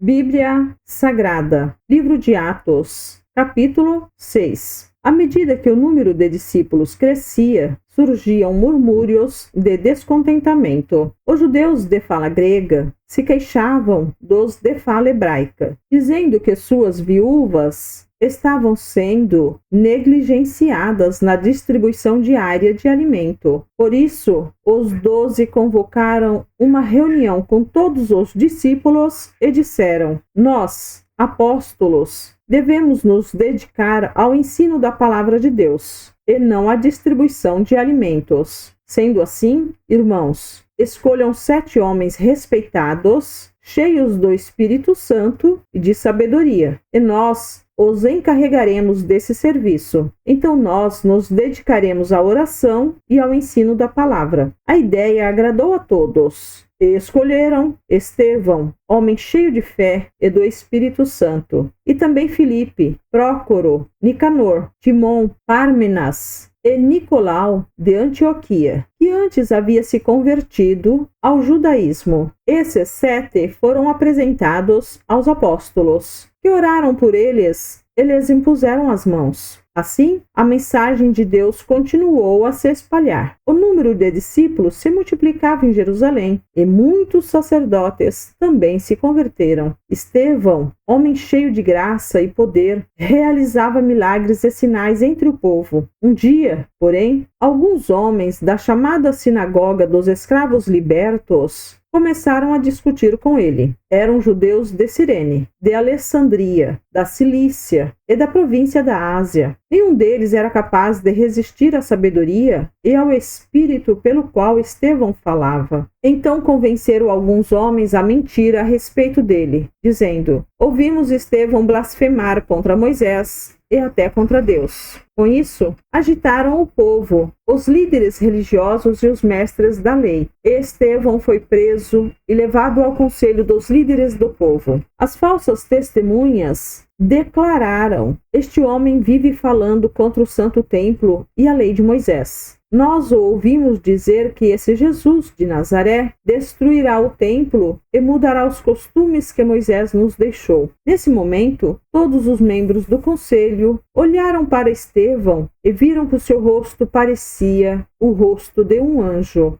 Bíblia Sagrada, Livro de Atos, capítulo 6. À medida que o número de discípulos crescia, surgiam murmúrios de descontentamento. Os judeus de fala grega se queixavam dos de fala hebraica, dizendo que suas viúvas estavam sendo negligenciadas na distribuição diária de alimento. Por isso, os 12 convocaram uma reunião com todos os discípulos e disseram: Nós, apóstolos, devemos nos dedicar ao ensino da palavra de Deus, e não à distribuição de alimentos. Sendo assim, irmãos, escolham 7 homens respeitados, cheios do Espírito Santo e de sabedoria, e nós os encarregaremos desse serviço. Então nós nos dedicaremos à oração e ao ensino da palavra. A ideia agradou a todos. E escolheram Estevão, homem cheio de fé e do Espírito Santo, e também Filipe, Prócoro, Nicanor, Timon, Pármenas e Nicolau de Antioquia, que antes havia se convertido ao judaísmo. Esses 7 foram apresentados aos apóstolos, que oraram por eles e lhes impuseram as mãos. Assim, a mensagem de Deus continuou a se espalhar. O número de discípulos se multiplicava em Jerusalém, e muitos sacerdotes também se converteram. Estevão, homem cheio de graça e poder, realizava milagres e sinais entre o povo. Um dia, porém, alguns homens da chamada sinagoga dos escravos libertos começaram a discutir com ele. Eram judeus de Cirene, de Alessandria, da Cilícia e da província da Ásia. Nenhum deles era capaz de resistir à sabedoria e ao espírito pelo qual Estevão falava. Então convenceram alguns homens a mentir a respeito dele, dizendo: Ouvimos Estevão blasfemar contra Moisés e até contra Deus. Com isso, agitaram o povo, os líderes religiosos e os mestres da lei. Estevão foi preso e levado ao conselho dos líderes do povo. As falsas testemunhas declararam: Este homem vive falando contra o santo templo e a lei de Moisés. Nós o ouvimos dizer que esse Jesus de Nazaré destruirá o templo e mudará os costumes que Moisés nos deixou. Nesse momento, todos os membros do conselho olharam para Estevão e viram que o seu rosto parecia o rosto de um anjo.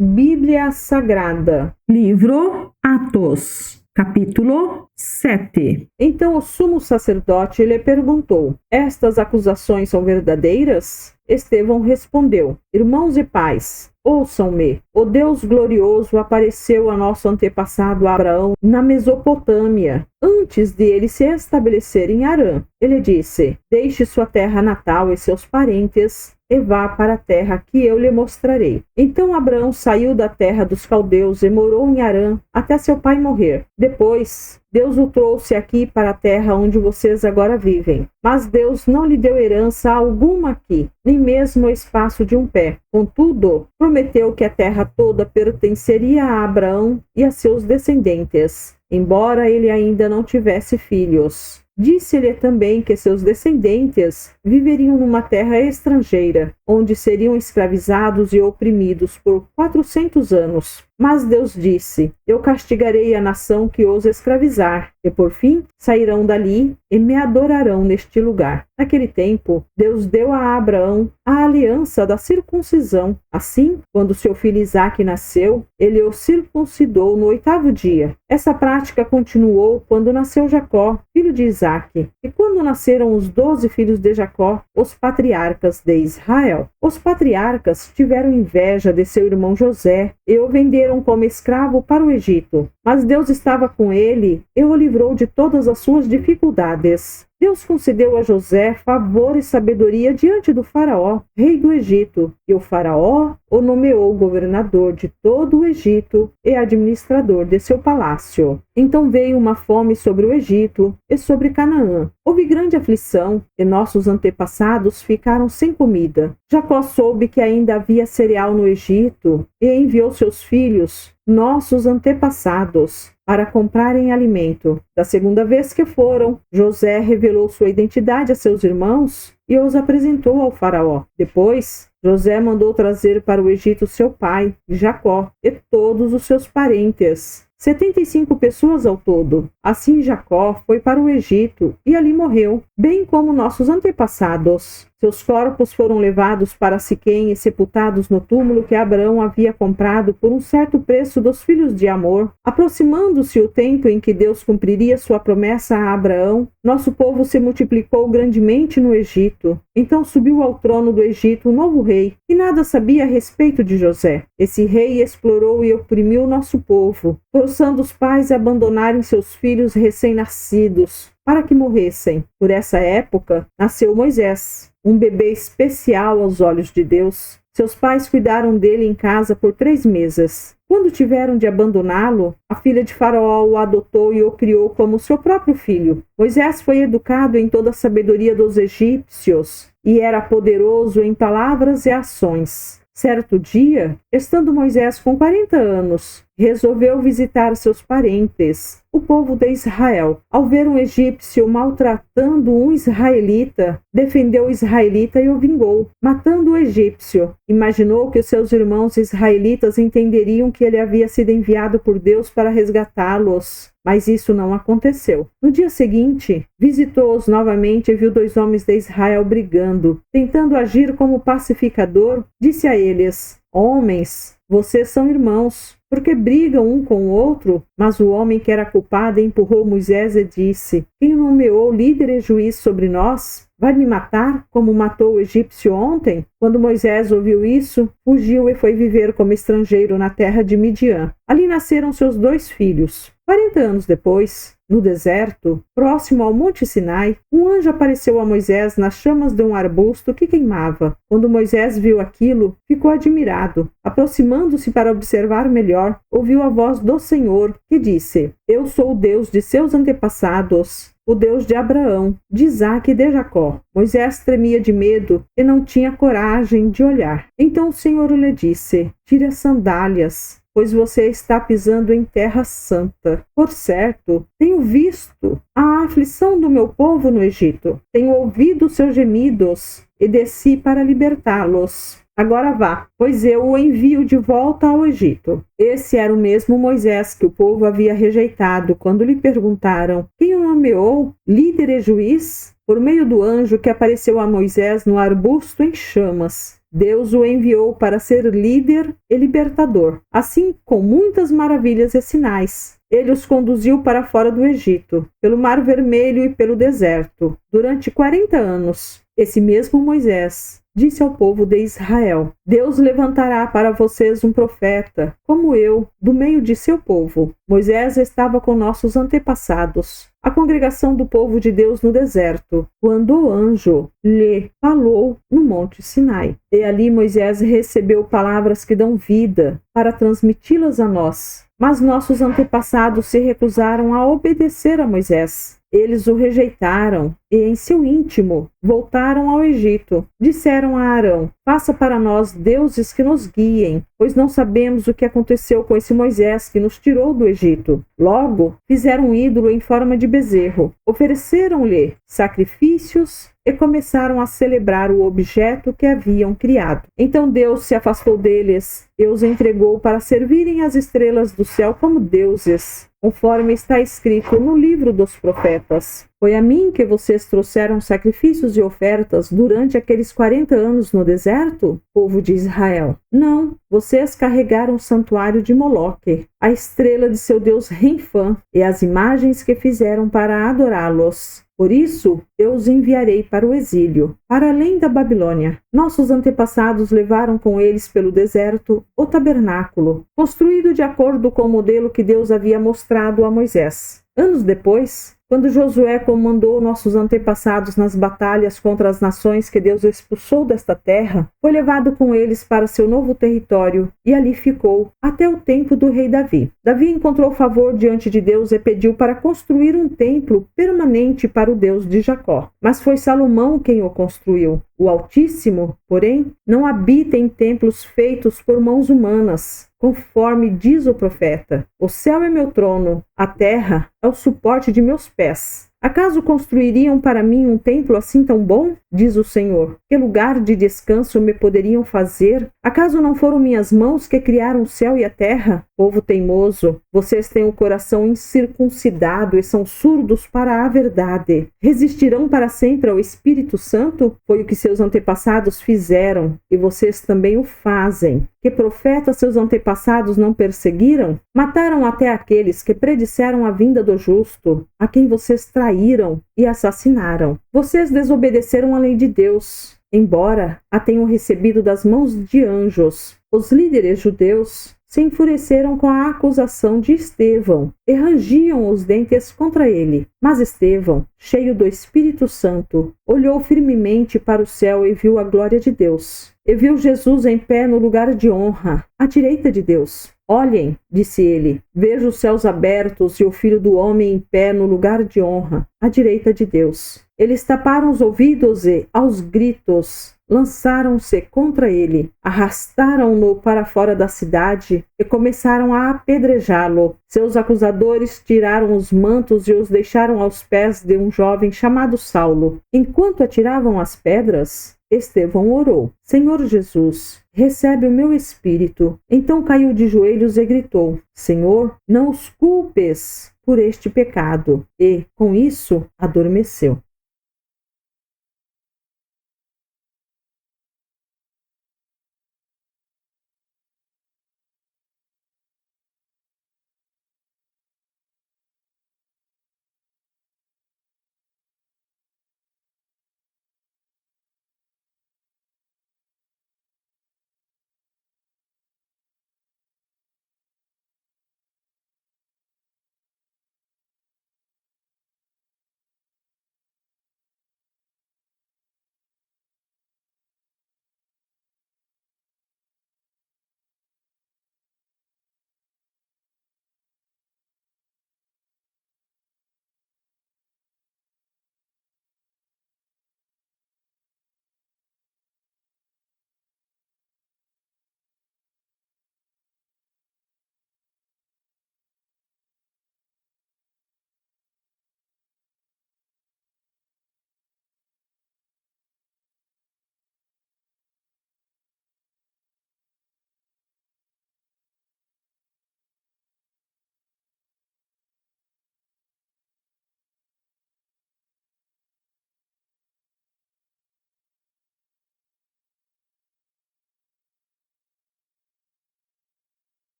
Bíblia Sagrada, Livro Atos, capítulo 7. Então o sumo sacerdote lhe perguntou: Estas acusações são verdadeiras? Estevão respondeu: Irmãos e pais, ouçam-me. O Deus glorioso apareceu a nosso antepassado Abraão na Mesopotâmia, antes de ele se estabelecer em Harã. Ele disse: Deixe sua terra natal e seus parentes e vá para a terra que eu lhe mostrarei. Então Abraão saiu da terra dos caldeus e morou em Harã até seu pai morrer. Depois, Deus o trouxe aqui para a terra onde vocês agora vivem. Mas Deus não lhe deu herança alguma aqui, nem mesmo o espaço de um pé. Contudo, prometeu que a terra toda pertenceria a Abraão e a seus descendentes, embora ele ainda não tivesse filhos. Disse-lhe também que seus descendentes viveriam numa terra estrangeira, onde seriam escravizados e oprimidos por 400 anos. Mas Deus disse: Eu castigarei a nação que os escravizar, e por fim sairão dali e me adorarão neste lugar. Naquele tempo, Deus deu a Abraão a aliança da circuncisão. Assim, quando seu filho Isaque nasceu, ele o circuncidou no 8º dia. Essa prática continuou quando nasceu Jacó, filho de Isaque, e quando nasceram os 12 filhos de Jacó, os patriarcas de Israel. Israel. Os patriarcas tiveram inveja de seu irmão José e o venderam como escravo para o Egito. Mas Deus estava com ele e o livrou de todas as suas dificuldades. Deus concedeu a José favor e sabedoria diante do faraó, rei do Egito, e o faraó o nomeou governador de todo o Egito e administrador de seu palácio. Então veio uma fome sobre o Egito e sobre Canaã. Houve grande aflição, e nossos antepassados ficaram sem comida. Jacó soube que ainda havia cereal no Egito, e enviou seus filhos, nossos antepassados, para comprarem alimento. Da segunda vez que foram, José revelou sua identidade a seus irmãos e os apresentou ao faraó. Depois, José mandou trazer para o Egito seu pai, Jacó, e todos os seus parentes, 75 pessoas ao todo. Assim Jacó foi para o Egito e ali morreu, bem como nossos antepassados. Seus corpos foram levados para Siquém e sepultados no túmulo que Abraão havia comprado por um certo preço dos filhos de Amor. Aproximando-se o tempo em que Deus cumpriria sua promessa a Abraão, nosso povo se multiplicou grandemente no Egito. Então subiu ao trono do Egito um novo rei, que nada sabia a respeito de José. Esse rei explorou e oprimiu nosso povo, forçando os pais a abandonarem seus filhos recém-nascidos, para que morressem. Por essa época, nasceu Moisés, um bebê especial aos olhos de Deus. Seus pais cuidaram dele em casa por 3 meses. Quando tiveram de abandoná-lo, a filha de Faraó o adotou e o criou como seu próprio filho. Moisés foi educado em toda a sabedoria dos egípcios e era poderoso em palavras e ações. Certo dia, estando Moisés com 40 anos, resolveu visitar seus parentes, o povo de Israel. Ao ver um egípcio maltratando um israelita, defendeu o israelita e o vingou, matando o egípcio. Imaginou que os seus irmãos israelitas entenderiam que ele havia sido enviado por Deus para resgatá-los. Mas isso não aconteceu. No dia seguinte, visitou-os novamente e viu 2 homens de Israel brigando. Tentando agir como pacificador, disse a eles: Homens, vocês são irmãos, porque brigam um com o outro? Mas o homem que era culpado empurrou Moisés e disse: Quem o nomeou líder e juiz sobre nós? Vai me matar, como matou o egípcio ontem? Quando Moisés ouviu isso, fugiu e foi viver como estrangeiro na terra de Midian. Ali nasceram seus 2 filhos. 40 anos depois, no deserto, próximo ao Monte Sinai, um anjo apareceu a Moisés nas chamas de um arbusto que queimava. Quando Moisés viu aquilo, ficou admirado. Aproximando-se para observar melhor, ouviu a voz do Senhor, que disse: Eu sou o Deus de seus antepassados, o Deus de Abraão, de Isaque e de Jacó. Moisés tremia de medo e não tinha coragem de olhar. Então o Senhor lhe disse: Tire as sandálias, pois você está pisando em terra santa. Por certo, tenho visto a aflição do meu povo no Egito. Tenho ouvido seus gemidos e desci para libertá-los. Agora vá, pois eu o envio de volta ao Egito. Esse era o mesmo Moisés que o povo havia rejeitado quando lhe perguntaram: Quem o nomeou líder e juiz? Por meio do anjo que apareceu a Moisés no arbusto em chamas, Deus o enviou para ser líder e libertador, assim com muitas maravilhas e sinais. Ele os conduziu para fora do Egito, pelo Mar Vermelho e pelo deserto, durante 40 anos. Esse mesmo Moisés disse ao povo de Israel: Deus levantará para vocês um profeta, como eu, do meio de seu povo. Moisés estava com nossos antepassados, a congregação do povo de Deus no deserto, quando o anjo lhe falou no Monte Sinai. E ali Moisés recebeu palavras que dão vida, para transmiti-las a nós. Mas nossos antepassados se recusaram a obedecer a Moisés. Eles o rejeitaram e, em seu íntimo, voltaram ao Egito. Disseram a Arão: Faça para nós deuses que nos guiem, pois não sabemos o que aconteceu com esse Moisés que nos tirou do Egito. Logo, fizeram um ídolo em forma de bezerro, ofereceram-lhe sacrifícios e começaram a celebrar o objeto que haviam criado. Então Deus se afastou deles e os entregou para servirem as estrelas do céu como deuses, conforme está escrito no livro dos profetas. Foi a mim que vocês trouxeram sacrifícios e ofertas durante aqueles 40 anos no deserto, povo de Israel? Não, vocês carregaram o santuário de Moloque, a estrela de seu deus Renfã, e as imagens que fizeram para adorá-los. Por isso, eu os enviarei para o exílio, para além da Babilônia. Nossos antepassados levaram com eles pelo deserto o tabernáculo, construído de acordo com o modelo que Deus havia mostrado a Moisés. Anos depois, quando Josué comandou nossos antepassados nas batalhas contra as nações que Deus expulsou desta terra, foi levado com eles para seu novo território e ali ficou até o tempo do rei Davi. Davi encontrou favor diante de Deus e pediu para construir um templo permanente para o Deus de Jacó. Mas foi Salomão quem o construiu. O Altíssimo, porém, não habita em templos feitos por mãos humanas, conforme diz o profeta. O céu é meu trono, a terra é o suporte de meus pés. Acaso construiriam para mim um templo assim tão bom? Diz o Senhor. Que lugar de descanso me poderiam fazer? Acaso não foram minhas mãos que criaram o céu e a terra? Povo teimoso, vocês têm o coração incircuncidado e são surdos para a verdade. Resistirão para sempre ao Espírito Santo? Foi o que seus antepassados fizeram, e vocês também o fazem. Que profetas seus antepassados não perseguiram? Mataram até aqueles que predisseram a vinda do justo, a quem vocês traíram e assassinaram. Vocês desobedeceram a lei de Deus, embora a tenham recebido das mãos de anjos. Os líderes judeus se enfureceram com a acusação de Estevão e rangiam os dentes contra ele. Mas Estevão, cheio do Espírito Santo, olhou firmemente para o céu e viu a glória de Deus. E viu Jesus em pé no lugar de honra, à direita de Deus. Olhem, disse ele, vejo os céus abertos e o Filho do Homem em pé no lugar de honra, à direita de Deus. Eles taparam os ouvidos e, aos gritos, lançaram-se contra ele, arrastaram-no para fora da cidade e começaram a apedrejá-lo. Seus acusadores tiraram os mantos e os deixaram aos pés de um jovem chamado Saulo. Enquanto atiravam as pedras, Estevão orou: Senhor Jesus, recebe o meu espírito. Então caiu de joelhos e gritou: Senhor, não os culpes por este pecado. E, com isso, adormeceu.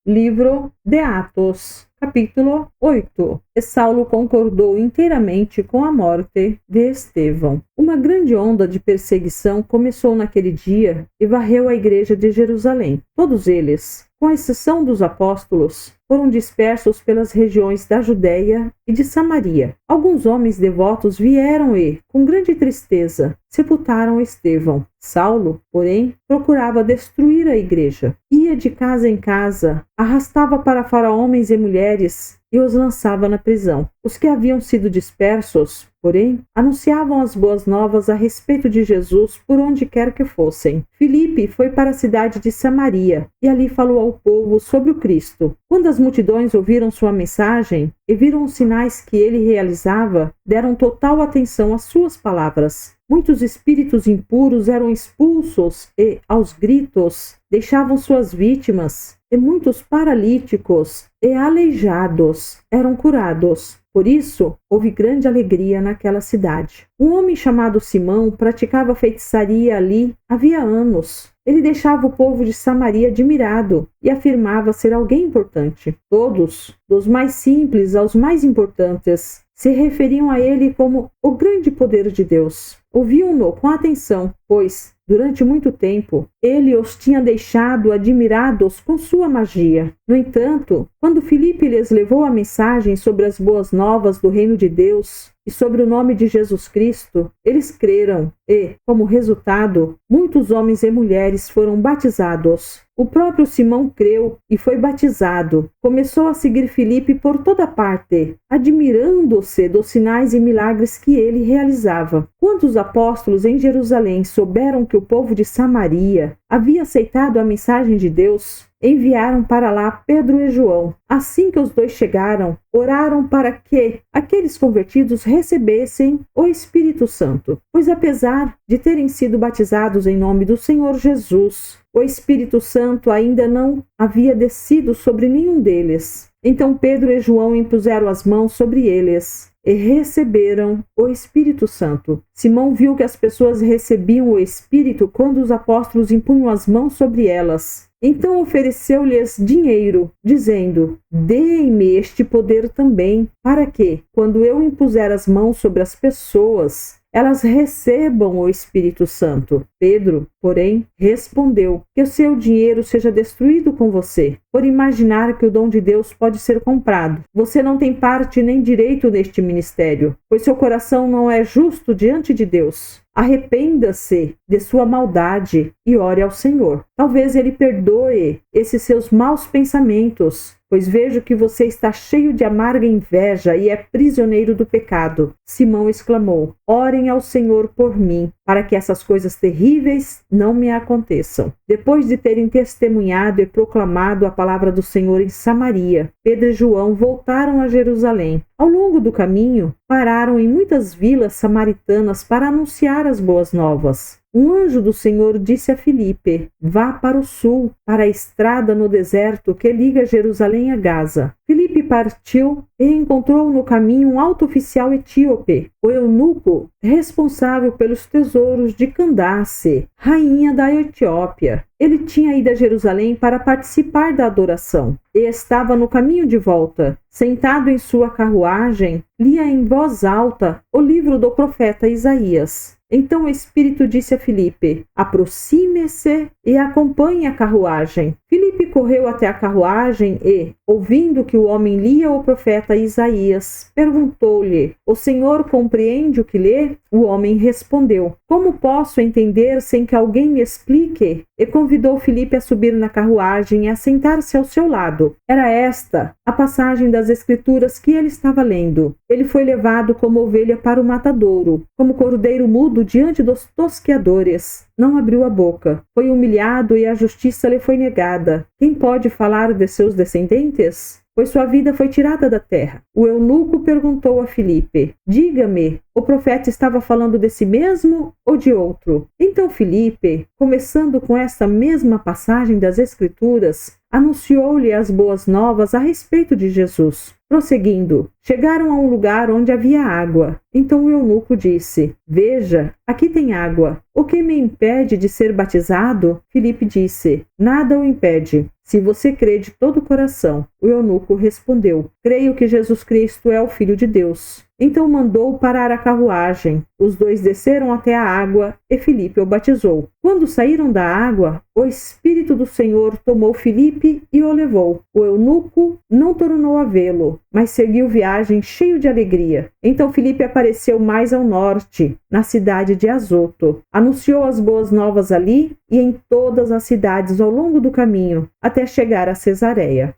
Livro de Atos, capítulo 8. E Saulo concordou inteiramente com a morte de Estevão. Uma grande onda de perseguição começou naquele dia e varreu a igreja de Jerusalém. Todos eles, com exceção dos apóstolos, foram dispersos pelas regiões da Judéia e de Samaria. Alguns homens devotos vieram e, com grande tristeza, sepultaram Estevão. Saulo, porém, procurava destruir a igreja. Ia de casa em casa, arrastava para fora homens e mulheres e os lançava na prisão. Os que haviam sido dispersos, porém, anunciavam as boas novas a respeito de Jesus por onde quer que fossem. Filipe foi para a cidade de Samaria e ali falou ao povo sobre o Cristo. Quando as multidões ouviram sua mensagem e viram os sinais que ele realizava, deram total atenção às suas palavras. Muitos espíritos impuros eram expulsos e, aos gritos, deixavam suas vítimas, e muitos paralíticos e aleijados eram curados. Por isso, houve grande alegria naquela cidade. Um homem chamado Simão praticava feitiçaria ali havia anos. Ele deixava o povo de Samaria admirado e afirmava ser alguém importante. Todos, dos mais simples aos mais importantes, se referiam a ele como o grande poder de Deus. Ouviam-no com atenção, pois, durante muito tempo, ele os tinha deixado admirados com sua magia. No entanto, quando Filipe lhes levou a mensagem sobre as boas novas do reino de Deus e sobre o nome de Jesus Cristo, eles creram e, como resultado, muitos homens e mulheres foram batizados. O próprio Simão creu e foi batizado. Começou a seguir Filipe por toda parte, admirando-se dos sinais e milagres que ele realizava. Quando os apóstolos em Jerusalém souberam que o povo de Samaria havia aceitado a mensagem de Deus, enviaram para lá Pedro e João. Assim que os dois chegaram, oraram para que aqueles convertidos recebessem o Espírito Santo, pois apesar de terem sido batizados em nome do Senhor Jesus, o Espírito Santo ainda não havia descido sobre nenhum deles. Então Pedro e João impuseram as mãos sobre eles e receberam o Espírito Santo. Simão viu que as pessoas recebiam o Espírito quando os apóstolos impunham as mãos sobre elas. Então ofereceu-lhes dinheiro, dizendo: "Deem-me este poder também, para que, quando eu impuser as mãos sobre as pessoas, elas recebam o Espírito Santo." Pedro, porém, respondeu: "Que o seu dinheiro seja destruído com você, por imaginar que o dom de Deus pode ser comprado. Você não tem parte nem direito neste ministério, pois seu coração não é justo diante de Deus. Arrependa-se de sua maldade e ore ao Senhor. Talvez Ele perdoe esses seus maus pensamentos, pois vejo que você está cheio de amarga inveja e é prisioneiro do pecado." Simão exclamou: "Orem ao Senhor por mim, para que essas coisas terríveis não me aconteçam." Depois de terem testemunhado e proclamado a palavra do Senhor em Samaria, Pedro e João voltaram a Jerusalém. Ao longo do caminho, pararam em muitas vilas samaritanas para anunciar as boas novas. Um anjo do Senhor disse a Filipe: "Vá para o sul, para a estrada no deserto que liga Jerusalém a Gaza." Filipe partiu e encontrou no caminho um alto oficial etíope, o eunuco responsável pelos tesouros de Candace, rainha da Etiópia. Ele tinha ido a Jerusalém para participar da adoração e estava no caminho de volta. Sentado em sua carruagem, lia em voz alta o livro do profeta Isaías. Então o Espírito disse a Filipe: "Aproxime-se e acompanhe a carruagem." Filipe correu até a carruagem e, ouvindo que o homem lia o profeta Isaías, perguntou-lhe: "O Senhor compreende o que lê?" O homem respondeu: "Como posso entender sem que alguém me explique?" E convidou Filipe a subir na carruagem e a sentar-se ao seu lado. Era esta a passagem das Escrituras que ele estava lendo. Ele foi levado como ovelha para o matadouro, como cordeiro mudo diante dos tosqueadores. Não abriu a boca. Foi humilhado e a justiça lhe foi negada. Quem pode falar de seus descendentes? Pois sua vida foi tirada da terra. O eunuco perguntou a Filipe: "Diga-me, o profeta estava falando de si mesmo ou de outro?" Então Filipe, começando com esta mesma passagem das Escrituras, anunciou-lhe as boas novas a respeito de Jesus. Prosseguindo, chegaram a um lugar onde havia água. Então o eunuco disse: "Veja, aqui tem água. O que me impede de ser batizado?" Filipe disse: "Nada o impede, se você crê de todo o coração." O eunuco respondeu: "Creio que Jesus Cristo é o Filho de Deus." Então mandou parar a carruagem. Os dois desceram até a água e Filipe o batizou. Quando saíram da água, o Espírito do Senhor tomou Filipe e o levou. O eunuco não tornou a vê-lo, mas seguiu viagem cheio de alegria. Então Filipe apareceu mais ao norte, na cidade de Azoto. Anunciou as boas novas ali e em todas as cidades ao longo do caminho, até chegar a Cesareia.